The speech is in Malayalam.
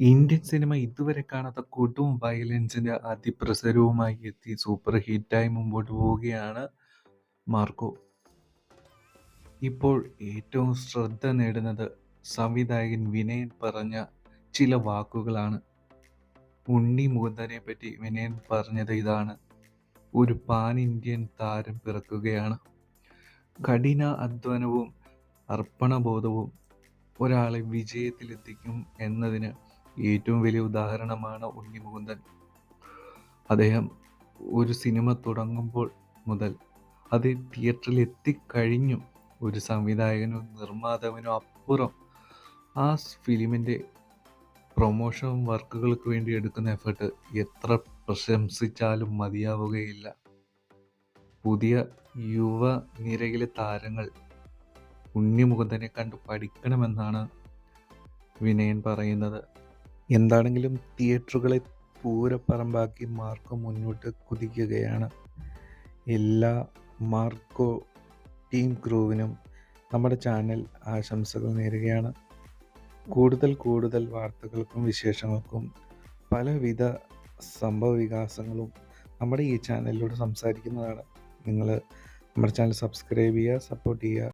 ഇന്ത്യൻ സിനിമ ഇതുവരെ കാണാത്ത കൊടും വയലൻസിന്റെ അതിപ്രസരവുമായി എത്തി സൂപ്പർ ഹിറ്റായി മുമ്പോട്ട് പോവുകയാണ് മാർക്കോ. ഇപ്പോൾ ഏറ്റവും ശ്രദ്ധ നേടുന്നത് സംവിധായകൻ വിനയൻ പറഞ്ഞ ചില വാക്കുകളാണ്. ഉണ്ണി മുകുന്ദനെ പറ്റി വിനയൻ പറഞ്ഞത് ഇതാണ്: ഒരു പാൻ ഇന്ത്യൻ താരം പിറക്കുകയാണ്. കഠിന അധ്വാനവും അർപ്പണബോധവും ഒരാളെ വിജയത്തിലെത്തിക്കും എന്നതിന് ഏറ്റവും വലിയ ഉദാഹരണമാണ് ഉണ്ണി മുകുന്ദൻ. അദ്ദേഹം ഒരു സിനിമ തുടങ്ങുമ്പോൾ മുതൽ അത് തിയേറ്ററിൽ എത്തിക്കഴിഞ്ഞു ഒരു സംവിധായകനോ നിർമ്മാതാവിനോ അപ്പുറം ആ ഫിലിമിൻ്റെ പ്രൊമോഷൻ വർക്കുകൾക്ക് വേണ്ടി എടുക്കുന്ന എഫേർട്ട് എത്ര പ്രശംസിച്ചാലും മതിയാവുകയില്ല. പുതിയ യുവനിരയിലെ താരങ്ങൾ ഉണ്ണി മുകുന്ദനെ കണ്ടു പഠിക്കണമെന്നാണ് വിനയൻ പറയുന്നത്. എന്താണെങ്കിലും തിയേറ്ററുകളെ പൂരപ്പറമ്പാക്കി മാർക്കോ മുന്നോട്ട് കുതിക്കുകയാണ്. എല്ലാ മാർക്കോ ടീം ക്രൂവിനും നമ്മുടെ ചാനൽ ആശംസകൾ നേരുകയാണ്. കൂടുതൽ വാർത്തകൾക്കും വിശേഷങ്ങൾക്കും പലവിധ സംഭവ വികാസങ്ങളും നമ്മുടെ ഈ ചാനലിലൂടെ സംസാരിക്കുന്നതാണ്. നിങ്ങൾ നമ്മുടെ ചാനൽ സബ്സ്ക്രൈബ് ചെയ്യുക, സപ്പോർട്ട് ചെയ്യുക.